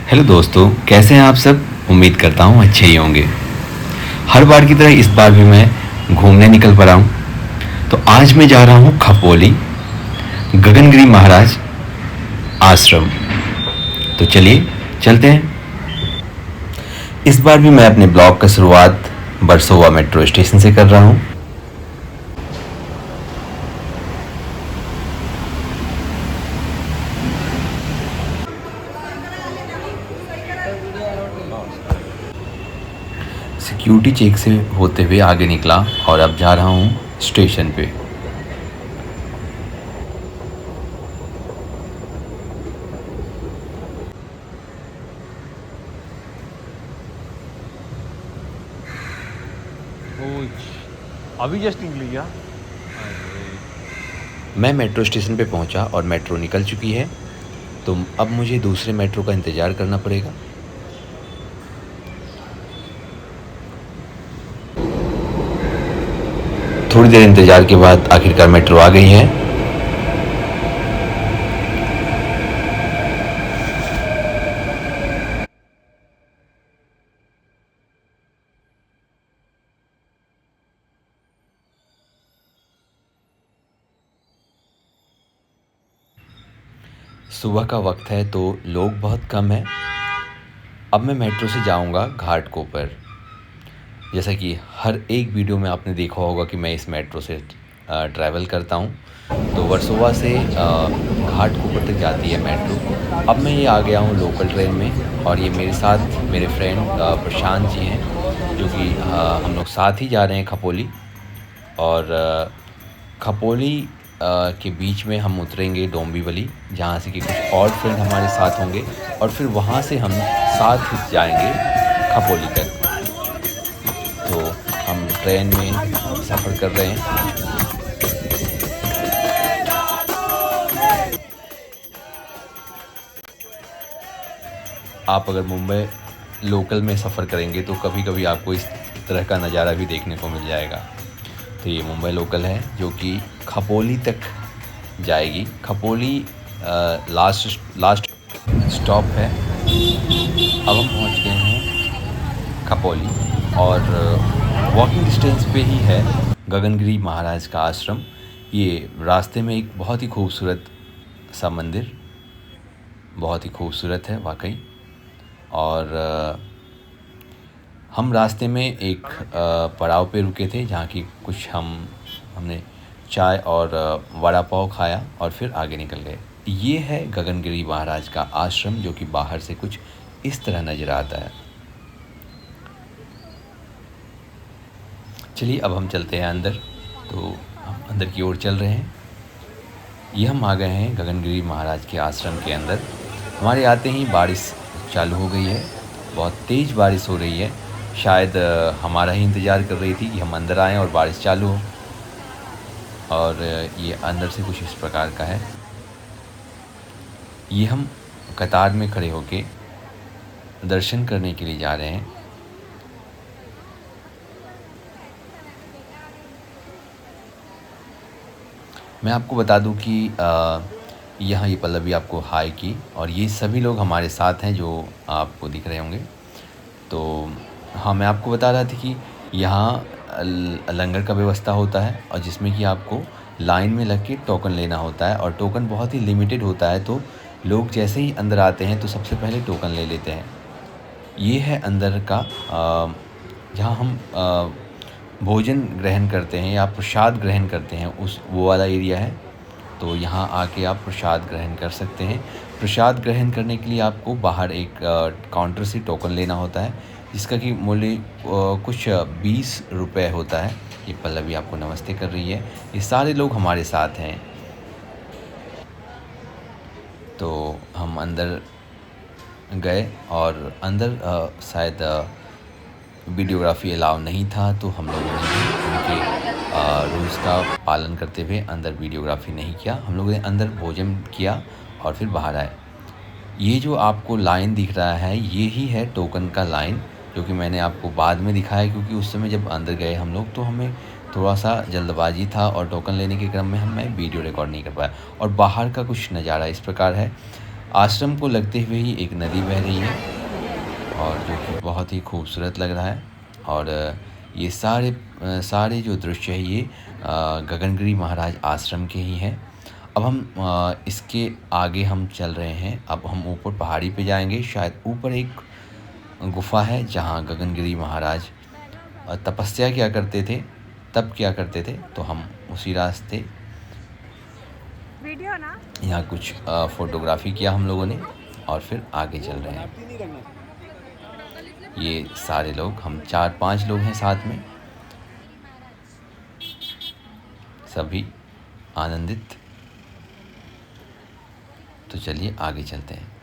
Hello दोस्तों, कैसे हैं आप सब। उम्मीद करता हूँ अच्छे ही होंगे। हर बार की तरह इस बार भी मैं घूमने निकल पड़ा हूँ। तो आज मैं जा रहा हूँ खपोली, गगनगिरी महाराज आश्रम। तो चलिए चलते हैं। इस बार भी मैं अपने ब्लॉग का शुरुआत बरसोवा मेट्रो स्टेशन से कर रहा हूँ। सिक्योरिटी चेक से होते हुए आगे निकला और अब जा रहा हूँ स्टेशन पे। अभी जस्ट निकली क्या? मैं मेट्रो स्टेशन पे पहुंचा और मेट्रो निकल चुकी है। तो अब मुझे दूसरे मेट्रो का इंतज़ार करना पड़ेगा। थोड़ी देर इंतज़ार के बाद आखिरकार मेट्रो आ गई है। सुबह का वक्त है तो लोग बहुत कम हैं। अब मैं मेट्रो से जाऊंगा घाटकोपर। जैसा कि हर एक वीडियो में आपने देखा होगा कि मैं इस मेट्रो से ट्रैवल करता हूं। तो वर्सोवा से घाटकोपर तक जाती है मेट्रो। अब मैं ये आ गया हूं लोकल ट्रेन में और ये मेरे साथ मेरे फ्रेंड प्रशांत जी हैं, जो कि हम लोग साथ ही जा रहे हैं खपोली। और खपोली के बीच में हम उतरेंगे डोंबिवली, जहाँ से कि कुछ और फ्रेंड हमारे साथ होंगे और फिर वहाँ से हम साथ ही जाएंगे खपोली तक। तो हम ट्रेन में सफ़र कर रहे हैं। आप अगर मुंबई लोकल में सफ़र करेंगे तो कभी कभी आपको इस तरह का नज़ारा भी देखने को मिल जाएगा। तो ये मुंबई लोकल है जो कि खपोली तक जाएगी। खपोली लास्ट स्टॉप है। अब हम पहुंच गए हैं खपोली और वॉकिंग डिस्टेंस पे ही है गगनगिरी महाराज का आश्रम। ये रास्ते में एक बहुत ही खूबसूरत सा मंदिर, बहुत ही खूबसूरत है वाकई। और हम रास्ते में एक पड़ाव पे रुके थे, जहाँ की कुछ हमने चाय और वड़ा पाव खाया और फिर आगे निकल गए। ये है गगनगिरी महाराज का आश्रम, जो कि बाहर से कुछ इस तरह नज़र आता है। चलिए अब हम चलते हैं अंदर। तो हम अंदर की ओर चल रहे हैं। ये हम आ गए हैं गगनगिरी महाराज के आश्रम के अंदर। हमारे आते ही बारिश चालू हो गई है, बहुत तेज़ बारिश हो रही है। शायद हमारा ही इंतज़ार कर रही थी कि हम अंदर आएँ और बारिश चालू हो। और ये अंदर से कुछ इस प्रकार का है। ये हम कतार में खड़े होके दर्शन करने के लिए जा रहे हैं। मैं आपको बता दूं कि यहाँ ये पल्लवी आपको हाय की, और ये सभी लोग हमारे साथ हैं जो आपको दिख रहे होंगे। तो हाँ, मैं आपको बता रहा था कि यहाँ लंगर का व्यवस्था होता है और जिसमें कि आपको लाइन में लग के टोकन लेना होता है, और टोकन बहुत ही लिमिटेड होता है। तो लोग जैसे ही अंदर आते हैं तो सबसे पहले टोकन ले लेते हैं। ये है अंदर का जहाँ हम भोजन ग्रहण करते हैं या प्रसाद ग्रहण करते हैं, उस वो वाला एरिया है। तो यहाँ आके आप प्रसाद ग्रहण कर सकते हैं। प्रसाद ग्रहण करने के लिए आपको बाहर एक काउंटर से टोकन लेना होता है, जिसका कि मूल्य कुछ 20 रुपये होता है। ये पल्लवी आपको नमस्ते कर रही है। ये सारे लोग हमारे साथ हैं। तो हम अंदर गए और अंदर शायद वीडियोग्राफी अलाउ नहीं था, तो हम लोगों ने भी उनके रूल्स का पालन करते हुए अंदर वीडियोग्राफी नहीं किया। हम लोगों ने अंदर भोजन किया और फिर बाहर आए। ये जो आपको लाइन दिख रहा है, ये ही है टोकन का लाइन, जो कि मैंने आपको बाद में दिखाया, क्योंकि उस समय जब अंदर गए हम लोग तो हमें थोड़ा सा जल्दबाजी था और टोकन लेने के क्रम में मैं वीडियो रिकॉर्ड नहीं कर पाया। और बाहर का कुछ नज़ारा इस प्रकार है। आश्रम को लगते हुए ही एक नदी बह रही है और जो कि बहुत ही खूबसूरत लग रहा है। और ये सारे जो दृश्य है ये गगनगिरी महाराज आश्रम के ही हैं। अब हम इसके आगे हम चल रहे हैं। अब हम ऊपर पहाड़ी पे जाएंगे। शायद ऊपर एक गुफा है जहाँ गगनगिरी महाराज तपस्या किया करते थे, तब किया करते थे। तो हम उसी रास्ते वीडियो ना यहाँ कुछ फ़ोटोग्राफी किया हम लोगों ने और फिर आगे चल रहे हैं। ये सारे लोग, हम 4-5 लोग हैं साथ में, सभी आनंदित। तो चलिए आगे चलते हैं।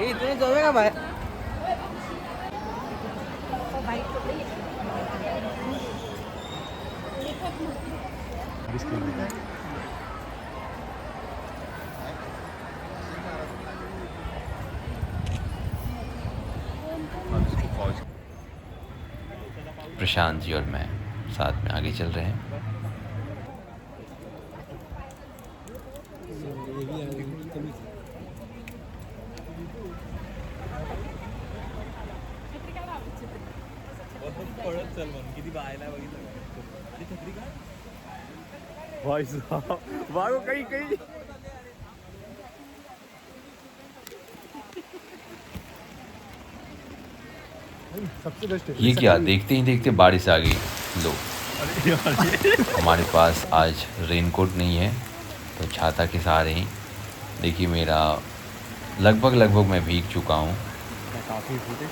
इतने चलेगा भाई। प्रशांत जी और मैं साथ में आगे चल रहे हैं। भाई साहब भागो कहीं कहीं। सबसे बेस्ट है ये क्या, देखते ही देखते बारिश आ गई। लो, अरे यार ये हमारे पास आज रेनकोट नहीं है तो छाता के सहारे ही, देखिए मेरा लगभग मैं भीग चुका हूँ। काफी फूटे।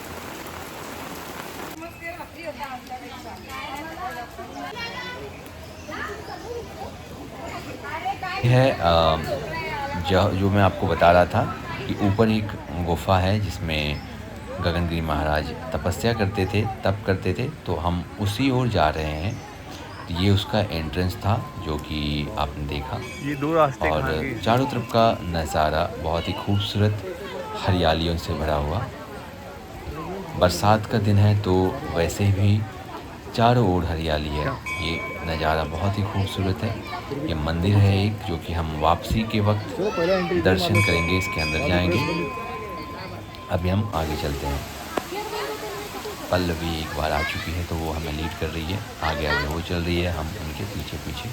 है जो मैं आपको बता रहा था कि ऊपर एक गुफा है जिसमें गगनगिरी महाराज तपस्या करते थे, तप करते थे। तो हम उसी ओर जा रहे हैं। तो ये उसका एंट्रेंस था जो कि आपने देखा। ये दो रास्ते और कहाँ के? चारों तरफ का नज़ारा बहुत ही खूबसूरत हरियालियों से भरा हुआ। बरसात का दिन है तो वैसे भी चारों ओर हरियाली है। ये नज़ारा बहुत ही खूबसूरत है। ये मंदिर है एक जो कि हम वापसी के वक्त चलो पहले एंट्री दर्शन करेंगे, इसके अंदर जाएंगे। अभी हम आगे चलते हैं। पल्लवी एक बार आ चुकी है तो वो हमें लीड कर रही है। आगे आगे वो चल रही है, हम उनके पीछे पीछे।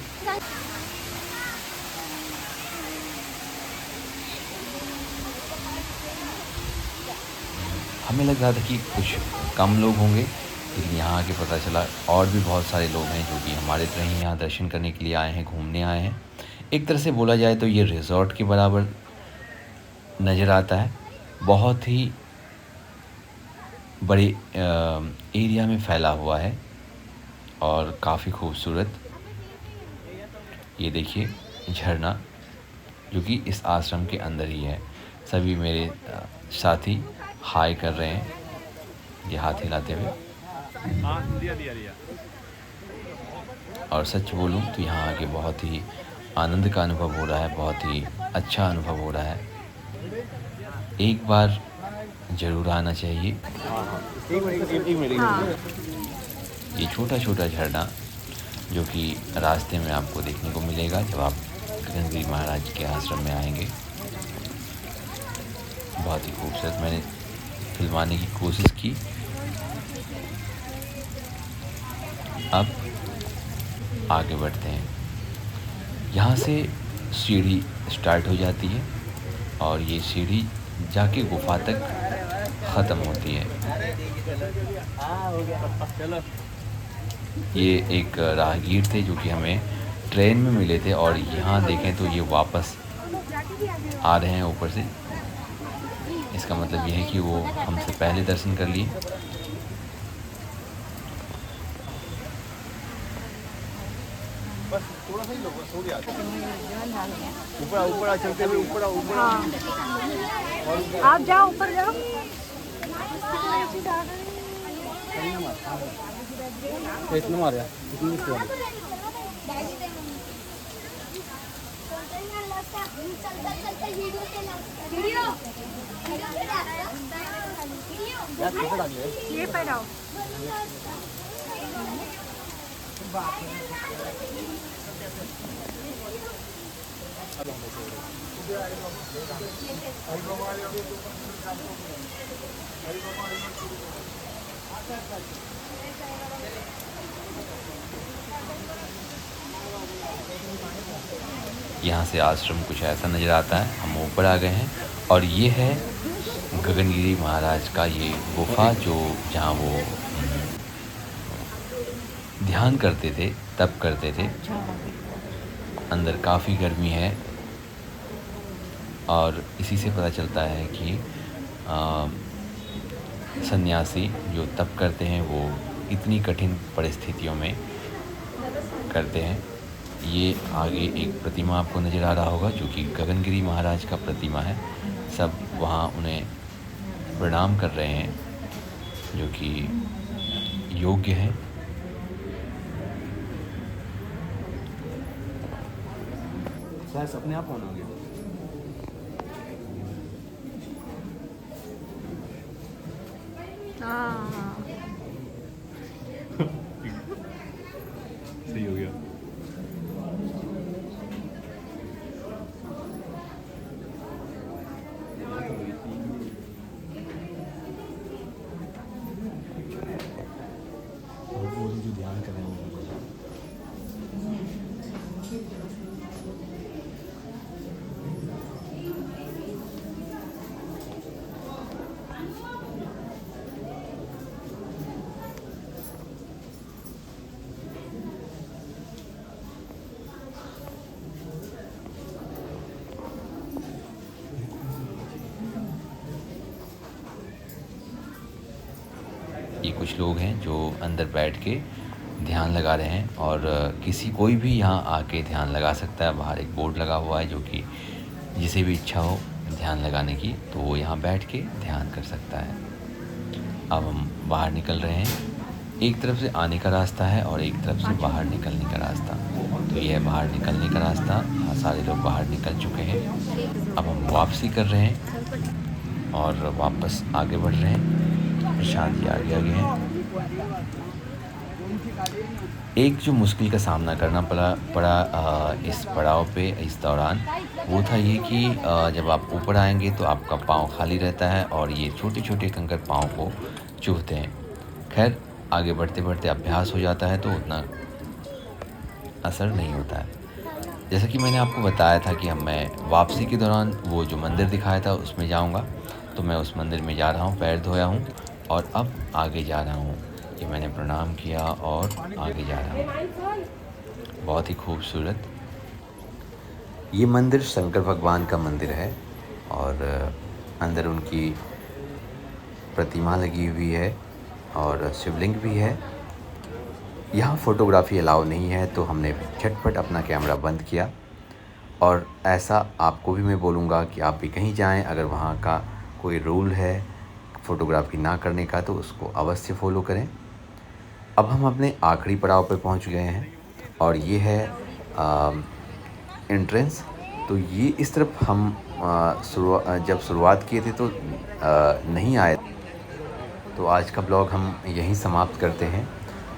हमें लग रहा था कि कुछ कम लोग होंगे, लेकिन यहाँ आके पता चला और भी बहुत सारे लोग हैं जो कि हमारे तरह ही यहाँ दर्शन करने के लिए आए हैं, घूमने आए हैं। एक तरह से बोला जाए तो ये रिज़ॉर्ट के बराबर नज़र आता है। बहुत ही बड़े एरिया में फैला हुआ है और काफ़ी खूबसूरत। ये देखिए झरना जो कि इस आश्रम के अंदर ही है। सभी मेरे साथी हाय कर रहे हैं, ये हाथ हिलाते हुए। हाँ दिया। और सच बोलूं तो यहाँ आके बहुत ही आनंद का अनुभव हो रहा है, बहुत ही अच्छा अनुभव हो रहा है। एक बार ज़रूर आना चाहिए। एक मिनट। ये छोटा छोटा झरना जो कि रास्ते में आपको देखने को मिलेगा जब आप गगनगिरी महाराज के आश्रम में आएंगे। बहुत ही खूबसूरत, मैंने फिल्माने की कोशिश की। अब आगे बढ़ते हैं। यहाँ से सीढ़ी स्टार्ट हो जाती है और ये सीढ़ी जाके गुफा तक ख़त्म होती है। ये एक राहगीर थे जो कि हमें ट्रेन में मिले थे और यहाँ देखें तो ये वापस आ रहे हैं ऊपर से। इसका मतलब ये है कि वो हमसे पहले दर्शन कर लिए। ऊपर चलते हुए ऊपर आप जाओ ऊपर जाओ। इतना मार यार, इतनी ये पढ़ाओ यहाँ से आश्रम कुछ ऐसा नज़र आता है। हम ऊपर आ गए हैं और ये है गगनगिरी महाराज का ये गुफा, जो जहाँ वो ध्यान करते थे, तप करते थे। अंदर काफ़ी गर्मी है और इसी से पता चलता है कि सन्यासी जो तप करते हैं वो इतनी कठिन परिस्थितियों में करते हैं। ये आगे एक प्रतिमा आपको नज़र आ रहा होगा जो कि गगनगिरी महाराज का प्रतिमा है। सब वहाँ उन्हें प्रणाम कर रहे हैं जो कि योग्य है। अपने आप ऑन हो गया। सही हो गया। वो जो ध्यान कर रहे हैं ये कुछ लोग हैं जो अंदर बैठ के ध्यान लगा रहे हैं और कोई भी यहाँ आके ध्यान लगा सकता है। बाहर एक बोर्ड लगा हुआ है जो कि जिसे भी इच्छा हो ध्यान लगाने की तो वो यहाँ बैठ के ध्यान कर सकता है। अब हम बाहर निकल रहे हैं। एक तरफ से आने का रास्ता है और एक तरफ से बाहर निकलने का रास्ता। तो ये है बाहर निकलने का रास्ता। सारे लोग बाहर निकल चुके हैं। अब हम वापसी कर रहे हैं और वापस आगे बढ़ रहे हैं। प्रशांत जी आगे हैं। एक जो मुश्किल का सामना करना पड़ा इस पड़ाव पे इस दौरान, वो था ये कि जब आप ऊपर आएंगे तो आपका पाँव खाली रहता है और ये छोटे छोटे कंकड़ पाँव को चुभते हैं। खैर आगे बढ़ते बढ़ते अभ्यास हो जाता है तो उतना असर नहीं होता है। जैसा कि मैंने आपको बताया था कि मैं वापसी के दौरान वो जो मंदिर दिखाया था उसमें जाऊंगा, तो मैं उस मंदिर में जा रहा हूँ। पैर धोया हूँ और अब आगे जा रहा हूँ। ये मैंने प्रणाम किया और आगे जा रहा हूँ। बहुत ही खूबसूरत ये मंदिर शंकर भगवान का मंदिर है और अंदर उनकी प्रतिमा लगी हुई है और शिवलिंग भी है। यहाँ फ़ोटोग्राफी अलाउ नहीं है तो हमने झटपट अपना कैमरा बंद किया। और ऐसा आपको भी मैं बोलूँगा कि आप भी कहीं जाएं, अगर वहाँ का कोई रूल है फ़ोटोग्राफी ना करने का तो उसको अवश्य फ़ॉलो करें। अब हम अपने आखिरी पड़ाव पर पहुँच गए हैं और ये है एंट्रेंस। तो ये इस तरफ हम जब शुरुआत किए थे तो नहीं आए। तो आज का ब्लॉग हम यहीं समाप्त करते हैं।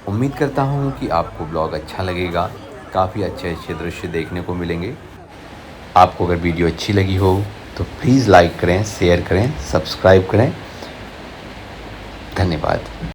उम्मीद करता हूँ कि आपको ब्लॉग अच्छा लगेगा। काफ़ी अच्छे अच्छे दृश्य देखने को मिलेंगे। आपको अगर वीडियो अच्छी लगी हो तो प्लीज़ लाइक करें, शेयर करें, सब्सक्राइब करें। धन्यवाद।